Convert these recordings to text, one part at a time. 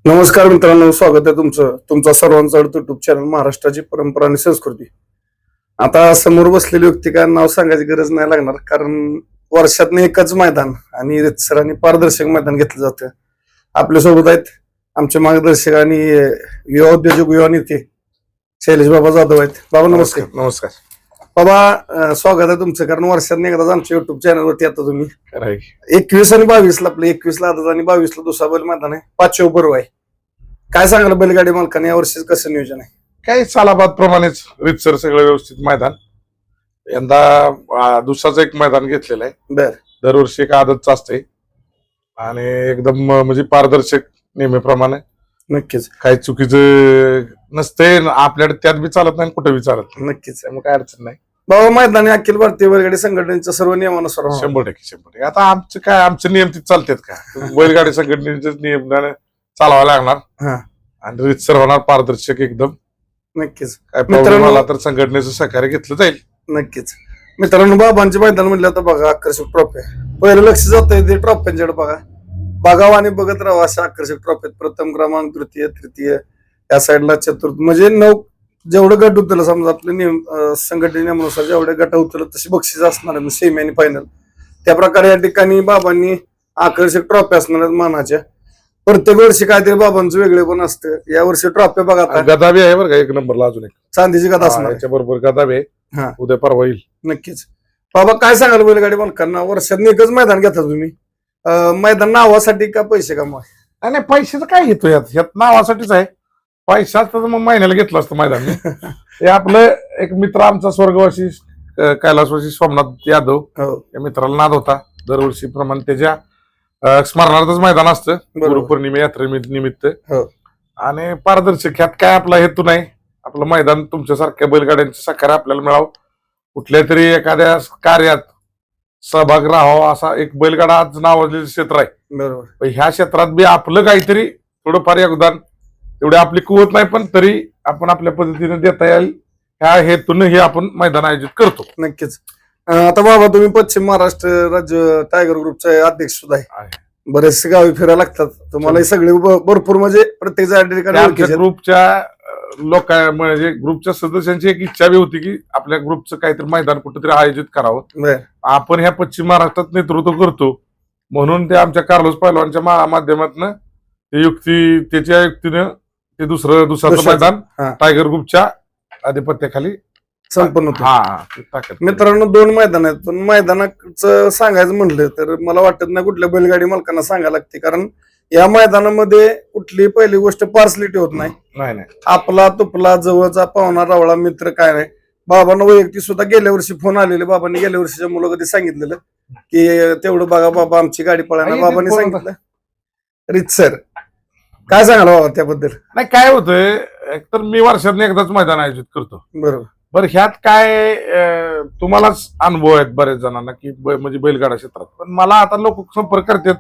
नमस्कार मित्रांनो, स्वागत आहे तुमचा सर्वांचा युट्यूब चॅनल महाराष्ट्राची परंपरा आणि संस्कृती. आता समोर बसलेली व्यक्ती काय नाव सांगायची गरज नाही लागणार, कारण वर्षातनं एकच मैदान आणि रितसर आणि पारदर्शक मैदान घेतलं जातं. आपल्या सोबत आहेत आमचे मार्गदर्शक आणि युवा उद्योजक युवा नेते शैलेश बाबा जाधव आहेत. बाबा नमस्कार. नमस्कार. बाबा स्वागत आहे तुमचं, कारण वर्षात एकदाच आमच्या युट्यूब चॅनलवरती आता तुम्ही राईट. 21 आणि 22 आपलं 21 आदत आणि 22 दुसरा बैल मैदान आहे, 5 बरोबर आहे. काय सांगाल बैलगाडी मालकाने या वर्षी कसं नियोजन आहे? काही सालाबाद प्रमाणेच रितसर सगळं व्यवस्थित मैदान. यंदा दुसराचं एक मैदान घेतलेलं आहे. बर. दरवर्षी एक आदतच असते आणि एकदम म्हणजे पारदर्शक नेहमीप्रमाणे. नक्कीच काही चुकीचं नसते आपल्याकडे, त्यात बी चालत नाही कुठं बी चालत नाही. नक्कीच. त्यामुळे काय अडचण नाही. बाबा मैदानी अखिल भारतीय बैलगाडी संघटनेच्या सर्व नियमानुसार होणार. 100%. आता आमचे नियम तिथे चालतात का? बैलगाडी संघटनेचे नियम चालवावे लागणार हा. आणि रितसर होणार, पारदर्शक एकदम. नक्कीच काय प्रॉब्लेम आला तर संघटनेचं सहकार्य घेतलं जाईल. नक्कीच. मित्रांनो, बाबांचे मैदान म्हणलं आता बघा आकर्षक ट्रॉफी. पहिलं लक्ष जात ते ट्रॉफ्यांच्याकडे बघा, बघावं आणि बघत राहावं अशा आकर्षक ट्रॉफी. प्रथम क्रमांक, द्वितीय, तृतीय, या साईडला चतुर्थ, म्हणजे 9 जेवढं गट होतं समजा आपले नियम संघटने नियमानुसार जेवढे गट होतं तशी बक्षीस असणार आहे सेमी आणि फायनल. त्या प्रकारे या ठिकाणी बाबांनी आकर्षक ट्रॉफी असणार आहेत मानाच्या. प्रत्येक वर्षी काहीतरी बाबांचं वेगळे पण असतं. या वर्षी ट्रॉफी बघा आता गदाबी आहे बरं का, 1 नंबरला अजून एक चांदीची गदा असणार. याच्या बरोबर गदाबी हा. आहे, उद्या परवा येईल. नक्कीच. बाबा काय सांगाल बैलगाडी मालकांना, वर्षात एकच मैदान घेता तुम्ही, मैदान नावासाठी का पैसे कमवाय? आणि पैशाचं काय घेतो यात नावासाठीच आहे. पैसा तर मग महिन्याला घेतलं असतं मैदान. हे आपलं एक मित्र आमचा स्वर्गवासी कैलासवासी सोमनाथ यादव, हो. या मित्राला नाद होता. दरवर्षी प्रमाणे त्याच्या स्मरणार्थच मैदान असतं गुरुपौर्णिमे यात्रेनिमित्त. हो. आणि पारदर्शक ह्यात काय आपला हेतू नाही. आपलं मैदान तुमच्यासारख्या बैलगाड्यांचं सहकार्य आपल्याला मिळावं, कुठल्या तरी एखाद्या कार्यात सहभाग राहावा असा एक बैलगाडा आज नावाजलेलं क्षेत्र आहे. बरोबर. पण ह्या क्षेत्रात बी आपलं काहीतरी थोडंफार योगदान, एवढी आपली कुवत नाही पण तरी आपण आपल्या पद्धतीने देता येईल ह्या हेतून हे आपण मैदान आयोजित करतो. नक्कीच. आता बाबा तुम्ही पश्चिम महाराष्ट्र राज्य टायगर ग्रुपचे अध्यक्ष सुद्धा आहे. बरेचसे गावी फिरायला लागतात तुम्हाला, सगळे भरपूर म्हणजे प्रत्येक ठिकाणी ग्रुपच्या लोक म्हणजे ग्रुपच्या सदस्यांची एक इच्छा बी होती की आपल्या ग्रुपचं काहीतरी मैदान कुठेतरी आयोजित करावं. आपण ह्या पश्चिम महाराष्ट्रात नेतृत्व करतो म्हणून ते आमच्या कार्लोस पैलवानच्या माध्यमातून त्याच्या युक्तीनं ते दुसरं मैदान टायगर ग्रुपच्या आधिपत्याखाली संपन्न होतं. हा. मित्रांनो 2 मैदान आहेत, पण मैदानाचं सांगायचं म्हणलं तर मला वाटत नाही कुठल्या बैलगाडी मालकांना सांगायला लागते, कारण या मैदानामध्ये कुठली पहिली गोष्ट पार्सलिटी होत नाही. आपला तुपला जवळचा पाहुणा रावळा मित्र काय नाही. बाबांना वैयक्तिक सुद्धा गेल्या वर्षी फोन आलेले, बाबांनी गेल्या वर्षीच्या मुलाखतीत सांगितलेलं की तेवढं बघा बाबा आमची गाडी पळायला. बाबांनी सांगितलं रितसर. काय सांगाल बाबा त्याबद्दल? नाही, काय होतंय, एकतर मी वर्षात एकदाच मैदान आयोजित करतो. बरोबर. बरं, ह्यात काय तुम्हालाच अनुभव आहेत बरेच जणांना की म्हणजे बैलगाडा क्षेत्रात. पण मला आता लोक संपर्क करतात,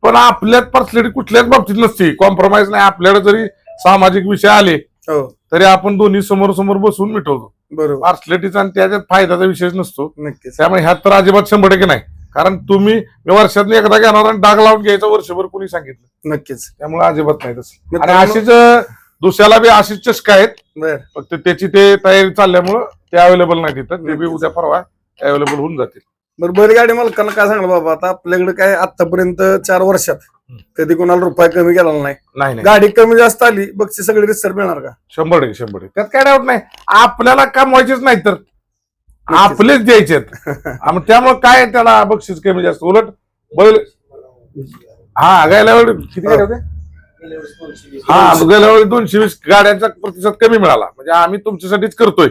पण आपल्यात पर्सनॅलिटी कुठल्याच बाबतीत नसते, कॉम्प्रोमाइज नाही. आपल्याकडे जरी सामाजिक विषय आले तरी आपण दोन्ही समोर समोर बसून मिटवतो. बरोबर. पर्सनॅलिटीचा आणि त्याच्यात फायद्याचा विषयच नसतो. नक्कीच. त्यामुळे ह्यात तर अजिबात 100% नाही, कारण तुम्ही वर्षात एकदा घेणार आणि डाग लावून घ्यायचं वर्षभर कोणी सांगितलं? नक्कीच. त्यामुळे अजिबात नाही तसं. आणि अशीच दुसऱ्याला बी अशीच चषका आहेत, फक्त त्याची ते तयारी चालल्यामुळं ते अवेलेबल नाही तिथं. ते बी उद्या परवा अवेलेबल होऊन जातील. बरं, बैलगाडी मालकांना काय सांगलं बाबा, आता आपल्याकडे काय आतापर्यंत 4 वर्षात कधी कोणाला रुपये कमी गेला नाही. गाडी कमी जास्त आली बक्षीस सगळे रितसर मिळणार का? 100%. त्यात काय डाऊट नाही. आपल्याला कमवायचेच नाही तर आपलेच द्यायचे. त्यामुळे काय त्याला बक्षीस कमी जास्त, उलट बैल गेल्या वेळी किती गाड्या होत्या? गेल्या वेळी 220 गाड्यांचा प्रतिसाद कमी मिळाला. म्हणजे आम्ही तुमच्यासाठीच करतोय,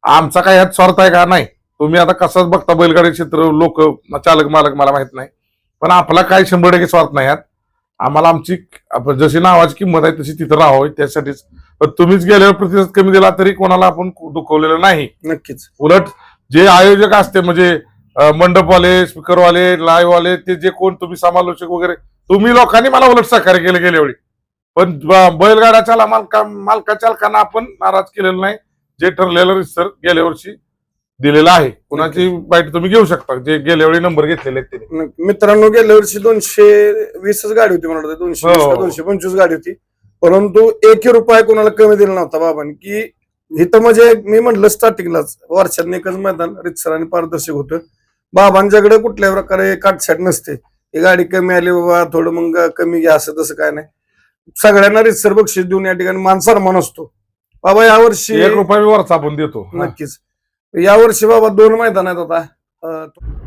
आमचा काय ह्यात स्वार्थ आहे का? नाही. तुम्ही आता कसाच बघता बैलगाडी क्षेत्र, लोक चालक मालक मला माहित नाही, पण आपला काय 100% स्वार्थ नाही ह्यात. आम्हाला आमची जशी नावाची किंमत आहे तशी तिथं राहावी त्यासाठीच. तुम्हीच गेल्यावर प्रतिसाद कमी दिला तरी कोणाला आपण दुखवलेलं नाही. नक्कीच. उलट जे आयोजक असते म्हणजे मंडपवाले, स्पीकरवाले, लाईव्ह वाले, ते जे कोण तुम्ही समालोचक वगैरे, तुम्ही लोकांनी मला उलट सहकार्य केलं गेल्या वेळी. पण बैलगाड्याच्या मालका चालकांना आपण नाराज केलेलं नाही. जे ठरलेलं रितसर गेल्या वर्षी दिलेला आहे. कुणाची बाईट तुम्ही घेऊ शकता जे गेल्या वेळी नंबर घेतलेले आहेत त्यांनी. मित्रांनो गेल्या वर्षी 220च गाडी होती मला वाटतं, 220 हो. का 225 गाडी होती. परंतु 1 रुपया कोणाला कमी दिला नव्हता बाबांनी. की इथं म्हणजे मी म्हटलं स्टार्टिंगलाच वर्षात एकच मैदान रितसर आणि पारदर्शक होतं. बाबांच्याकडे कुठल्या प्रकारे काटछाट नसते. ही गाडी कमी आली बाबा थोडं मग कमी घ्या असं तसं काय नाही. सगळ्यांना रितसर बक्षीस देऊन या ठिकाणी मान सन्मान असतो. बाबा यावर्षी 1 रुपया वरचा आपण देतो. नक्कीच यावर्षी बाबा 2 मैदान आहेत आता.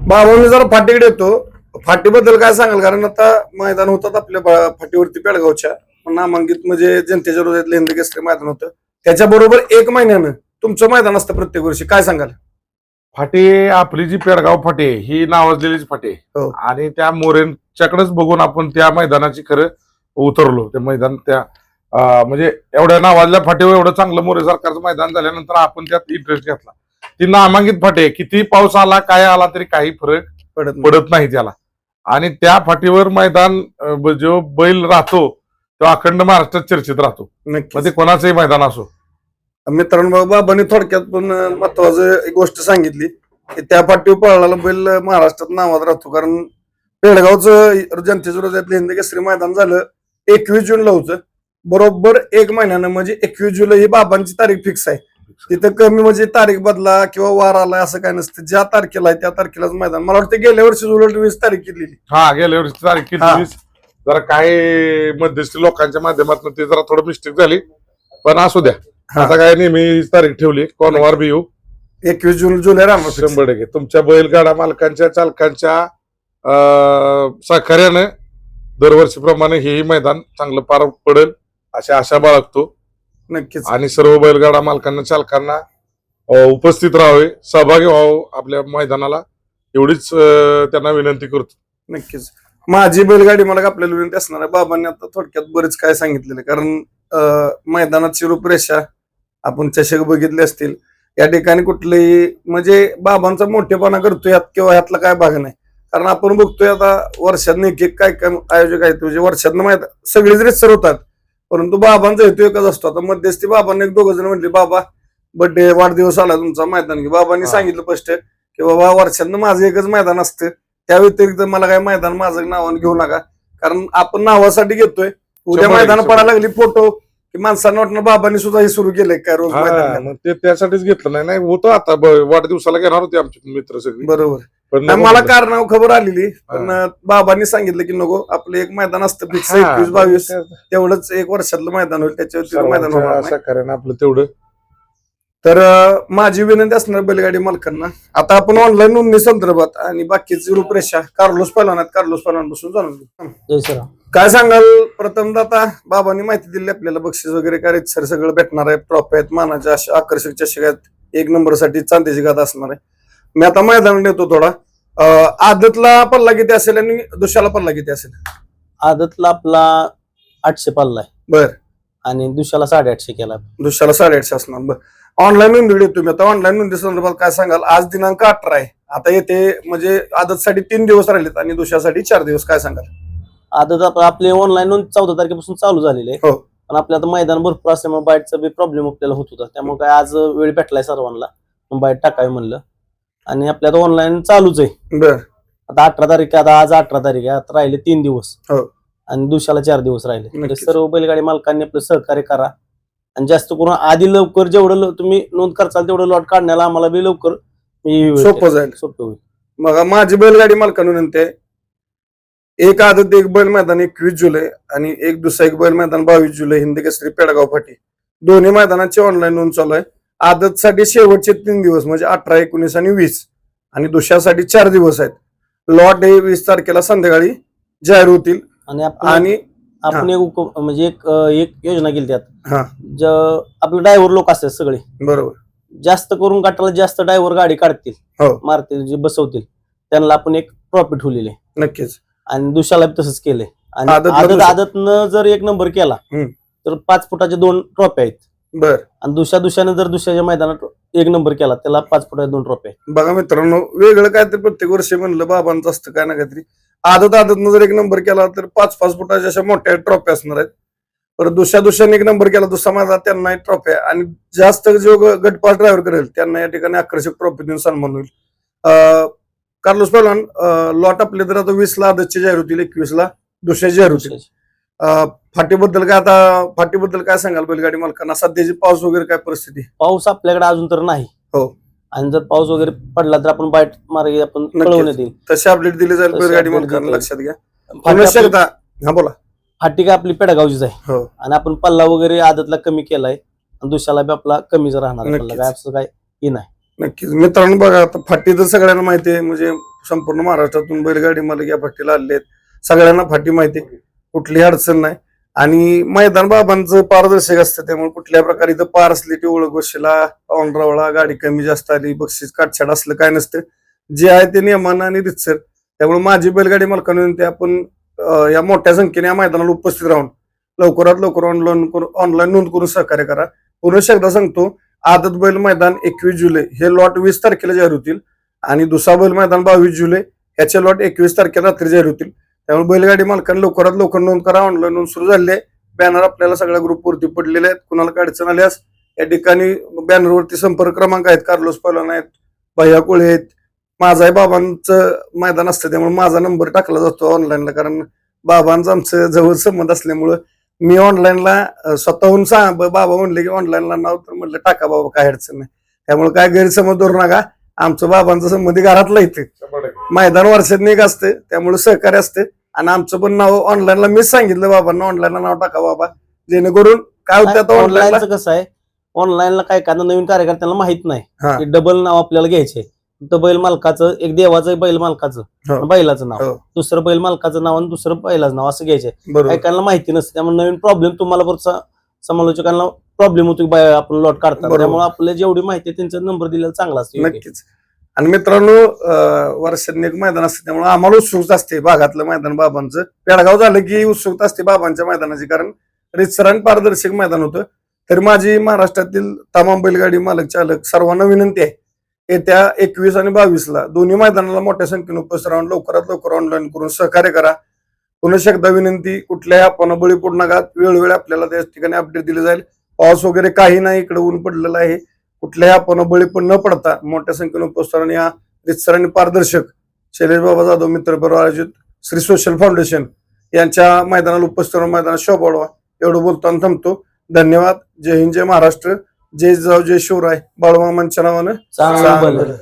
बाबा मी जरा फाटीकडे येतो. फाटीबद्दल काय सांगाल, कारण आता मैदान होतात आपल्या फाटीवरती पेडगावच्या नामांकित म्हणजे जनतेच्या रोजातलं हिंद केसरी मैदान होतं. त्याच्याबरोबर 1 महिन्यानं तुमचं मैदान असतं प्रत्येक वर्षी, काय सांगाल? फाटे आपली जी पेडगाव फाटे ही नावाजलेलीच फाटे हो. आणि त्या मोरेंच्याकडेच बघून आपण त्या मैदानाची खरं उतरलो. ते मैदान त्या म्हणजे एवढ्या नावाजल्या फाटेवर एवढं चांगलं मोरे सरकारचं मैदान झाल्यानंतर आपण त्यात इंटरेस्ट घेतला. ती नामांकित फाटे किती पाऊस आला काय आला तरी काही फरक पडत नाही त्याला. आणि त्या फाटीवर मैदान जो बैल राहतो तो अखंड महाराष्ट्रात चर्चेत राहतो. नक्की. मग ते कोणाचंही मैदान असो. मित्रांनो बाबांनी थोडक्यात पण महत्वाचं एक गोष्ट सांगितली की त्या फाटीवर पळाला बैल महाराष्ट्रात नावात राहतो. कारण पेडगावचं जनतेच्या रोजातलं हिंद केसरी मैदान झालं 21 जूनला होतं. बरोबर 1 महिन्यानं म्हणजे 21 जुलै ही बाबांची तारीख फिक्स आहे. तिथं कमी म्हणजे तारीख बदला किंवा वार आला असं काय नसतं. ज्या तारखेला आहे त्या तारखेलाच मैदान. मला वाटतं गेल्या वर्षी उलट 20 तारीख केलेली. हा गेल्या वर्षी तारीख किती जरा काही मध्यस्थी लोकांच्या माध्यमातून ते जरा थोडं मिस्टेक झाली, पण असू द्या. आता काय नेहमी हीच तारीख ठेवली कोणवार बी येऊ 21 जुलै राहणार 100%. तुमच्या बैलगाडा मालकांच्या चालकांच्या सहकार्यानं दरवर्षीप्रमाणे हेही मैदान चांगलं पार पडेल अशी आशा बाळगतो. नक्कीच. आणि सर्व बैलगाडा मालकांना चालकांना उपस्थित राहावे, सहभागी व्हावं आपल्या मैदानाला एवढीच त्यांना विनंती करतो. नक्कीच. माझी बैलगाडी मला आपल्याला विनंती असणार आहे. बाबांनी आता थोडक्यात बरेच काय सांगितलेलं, कारण मैदानाची रूपरेषा आपण चषक बघितले असतील. या ठिकाणी कुठलेही म्हणजे बाबांचा मोठेपणा करतोय यात किंवा ह्यातला काय भाग नाही. कारण आपण बघतोय आता वर्षातनं एक काय काय आयोजक आहेत म्हणजे वर्षातनं मैदान सगळेच रितसर होतात, परंतु बाबांचा हेतू एकच असतो. आता मध्यस्थी बाबांनी 1-2 जण म्हटले बाबा बर्थडे वाढदिवस आला तुमचा मैदान घे. बाबांनी सांगितलं स्पष्ट की बाबा वर्षातनं माझं एकच मैदान असतं, त्या व्यतिरिक्त मला काय मैदान माझं नावानं घेऊ नका. कारण आपण नावासाठी घेतोय. उद्या मैदान पडायला लागली फोटो की माणसांना वाटणं बाबांनी सुद्धा हे सुरू केलंय काय रोज मैदान. मग ते त्यासाठीच घेतलं नाही होतं. आता वाढदिवसाला घेणार होते आमचे मित्र सगळे, बरोबर. पण मला कारणावर खबर आलेली, पण बाबांनी सांगितलं की नको आपलं एक मैदान असतं फिक्स 21-22 तेवढंच 1 वर्षातलं मैदान होईल, त्याच्यावर मैदान होणार नाही. कारण आपलं तेवढं. तर माझी विनंती असणार बैलगाडी मालकांना, आता आपण ऑनलाईन नोंदणी संदर्भात आणि बाकीची रूपरेषा कार्लोस पासून जाणून घेऊ. काय सांगाल प्रथमतः, आता बाबांनी माहिती दिली आपल्याला बक्षीस वगैरे काय सर सगळं भेटणार आहे, ट्रॉफी आहेत, मानाच्या अशा आकर्षक चषक आहेत, 1 नंबरसाठी चांदीची गाथा असणार आहे. मी आता मैदान येतो थोडा. आदतला पल्ला किती असेल आणि दुसऱ्याला पल्ला किती असेल? आदतला आपला 800 पल्ला आहे. बर. आणि दुसऱ्याला 850 केला. दुसऱ्याला 850 असणार. बर. ऑनलाईन नोंदणी तुम्ही आता ऑनलाईन नोंदणी संदर्भात काय सांगाल? आज दिनांक 18 आहे. आता येते म्हणजे आदतसाठी 3 दिवस राहिलेत आणि दुसऱ्यासाठी 4 दिवस, काय सांगाल? आदत आपले ऑनलाईन नोंद 14 तारखेपासून चालू झालेले आहे. हो. पण आपल्या आता मैदान भरपूर असल्यामुळे बाईटचा बी प्रॉब्लेम आपल्याला होत होता. त्यामुळे काय आज वेळ भेटलाय सर्वांना, बाईट टाकावी म्हणलं. आणि आपल्या आता ऑनलाईन चालूच आहे. बर. आता 18 तारीख, आता आज 18 तारीख आहे, आता राहिले 3 दिवस. हो. आणि दुसऱ्याला 4 दिवस राहिले. नक्कीच. सर्व बैलगाडी मालकांनी आपलं सहकार्य करा आणि जास्त करून आधी लवकर जेवढं तुम्ही नोंद करचाल तेवढं लॉट काढण्याला आम्हाला बी लवकर सोपं जाईल. सोपं होईल. मग माझी बैलगाडी मालकांना विनंती आहे, एक आदत 1 बैल मैदान 21 जुलै आणि दुसरा 1 बैल मैदान 22 जुलै हिंद केसरी पेडगाव फाटी, दोन्ही मैदानाची ऑनलाईन नोंद चालू आहे. आदतसाठी शेवटचे 3 दिवस म्हणजे 18, 19 आणि 20 आणि दुसऱ्यासाठी 4 दिवस आहेत. लॉट हे 20 तारखेला संध्याकाळी जाहीर होतील. आणि आणि म्हणजे एक योजना केली त्यात, हा आपले ड्रायव्हर लोक असतात सगळे, बरोबर, जास्त करून गटाला जास्त ड्रायव्हर गाडी काढतील, हो, मारतील, जे बसवतील त्यांना आपण एक प्रॉफिट ठेवलेले. नक्कीच. आणि दुसऱ्याला तसंच केलंय. आणि आदतला आदतनं जर 1 नंबर केला तर 5 फुटाच्या 2 ट्रॉफी आहेत. बर. आणि दुसऱ्याने जर दुसऱ्याच्या मैदानात 1 नंबर केला त्याला 5 फुटाच्या 2 ट्रॉफी आहेत. बघा मित्रांनो, वेगळं काय तर प्रत्येक वर्षी म्हणलं बाबांचं असतं काय ना काहीतरी. आदतनं जर 1 नंबर केला तर 5-5 फुटाच्या अशा मोठ्या ट्रॉफी असणार आहेत. परत दुसऱ्याने एक नंबर केला दुसरा माझा त्यांना ट्रॉफी आणि जास्त जो गटपास ड्रायव्हर करेल त्यांना या ठिकाणी आकर्षक ट्रॉफी देऊन सन्मान होईल. कार्लोस पहलवान लॉट आपले तर आता 20 ला आदतची जाहीर होतील, 21 ला दुसऱ्याची जाहीर होतील. फाटीबद्दल काय सांगाल बैलगाडी मालकांना? सध्याची पाऊस वगैरे काय परिस्थिती? पाऊस आपल्याकडे अजून तर नाही. हो. आणि जर पाऊस वगैरे पडला तर आपण बाईट मार्गे आपण कळवण्यात येईल. तशी अपडेट दिली जाईल तशी बैलगाडी update मालकांना, देता लक्षात घ्या. फाटी एकदा हा बोला. फाटी काय आपली पेडगावचीच आहे. हो. आणि आपण पल्ला वगैरे आदतला कमी केलाय आणि दुसऱ्याला बी आपला कमीच राहणार आहे. नक्कीच. पल्ला काय असं काय हे नाही. नक्कीच मित्रांनो, बघा आता फाटी तर सगळ्यांना माहिती आहे, म्हणजे संपूर्ण महाराष्ट्रातून बैलगाडी मालक या फाटीला आले आहेत, सगळ्यांना फाटी माहिती आहे, कुठलीही अडचण नाही. आणि मैदान बाबांचं पारदर्शक असतं, त्यामुळे कुठल्या प्रकारे इथं पार असली ती ओळख बसला ऑनरावळा गाडी कमी जास्त आली बक्षीस काटछाट असलं काय नसतं, जे आहे ते नियमानं आणि रितसर. त्यामुळे माझी बैलगाडी मालकांना विनंती, आपण या मोठ्या संख्येने या मैदानाला उपस्थित राहून लवकरात लवकर ऑनलाईन नोंद करून सहकार्य करा. पुन्हा एकदा सांगतो, आदत बैल मैदान 21 जुलै हे लॉट 20 तारखेला जाहीर होतील आणि दुसरा बैल मैदान 22 जुलै ह्याचे लॉट 21 तारखेला रात्री जाहीर होतील. त्यामुळे बैलगाडी मालकांनी लवकरात लवकर नोंद करा. ऑनलाईन नोंद सुरू झाली आहे. बॅनर आपल्याला सगळ्या ग्रुपवरती पडलेले आहेत. कुणाला काय अडचण आल्यास या ठिकाणी बॅनरवरती संपर्क क्रमांक आहेत. कार्लोस पहलवान आहेत, भैया कोळे आहेत, माझाही बाबांचं मैदान असतं त्यामुळे माझा नंबर टाकला जातो ऑनलाईनला, कारण बाबांचं आमचं जवळ संबंध असल्यामुळं मी ऑनलाईनला स्वतःहून बाबा म्हणले की ऑनलाईनला नाव, तर म्हटलं टाका बाबा, काय अडचण नाही. त्यामुळे काय गैरसमज धरू नका. आमचं बाबांचं संबंधी घरातलं इथे मैदान वर्षात एक असते, त्यामुळे सहकार्य असते. आणि आमचं पण नाव ऑनलाईनला मीच सांगितलं बाबांना, ऑनलाईनला नाव टाका बाबा, जेणेकरून काय होतं आता ऑनलाईनला कसं आहे, ऑनलाईनला काय का नवीन कार्यकर्त्यांना माहित नाही हा. की डबल नाव आपल्याला घ्यायचंय. तर बैल मालकाचं एक देवाचं बैल मालकाचं हो. बैलाचं नाव, हो. दुसरं बैल मालकाचं नाव आणि दुसरं बैलाचं नाव असं घ्यायचंय. बरोबर. ऐकायला माहिती नसते, त्यामुळे नवीन प्रॉब्लेम तुम्हाला परत समालोचकांना प्रॉब्लेम होतो की आपण लॉट काढतात. बरोबर. त्यामुळे आपल्याला जेवढी माहिती आहे त्यांचा नंबर दिलेला चांगला असतो. नक्कीच. आणि मित्रांनो, वर्षांनी एक मैदान असते त्यामुळे आम्हाला उत्सुकता असते भागातलं मैदान बाबांचं. पेडगाव झालं की उत्सुकता असते बाबांच्या मैदानाची, कारण रितसर आणि पारदर्शक मैदान होतं. तर माझी महाराष्ट्रातील तमाम बैलगाडी मालक चालक सर्वांना विनंती आहे, येत्या 21 आणि 22 ला दोन्ही मैदानाला मोठ्या संख्येने उपस्थित राहून लवकरात लवकर ऑनलाईन करून सहकार्य करा. पुन्हा एकदा विनंती, कुठल्याही आपण बळी पडू नका. वेळोवेळी आपल्याला त्या ठिकाणी अपडेट दिली जाईल. पाऊस वगैरे काही नाही, इकडे ऊन पडलेलं आहे. कुठल्याही आपण बळी पण न पडता मोठ्या संख्येने उपस्थित राहून या रितसर आणि पारदर्शक शैलेश बाबा जाधव मित्रपरिवार आयोजित श्री सोशल फाउंडेशन यांच्या मैदानाला उपस्थित राहून मैदानात शोभा वाढवा. एवढं बोलताना थांबतो. धन्यवाद. जय हिंद, जय महाराष्ट्र, जय जिजाऊ, जय शिवराय. बाळूमामांच्या नावानं चांगलं.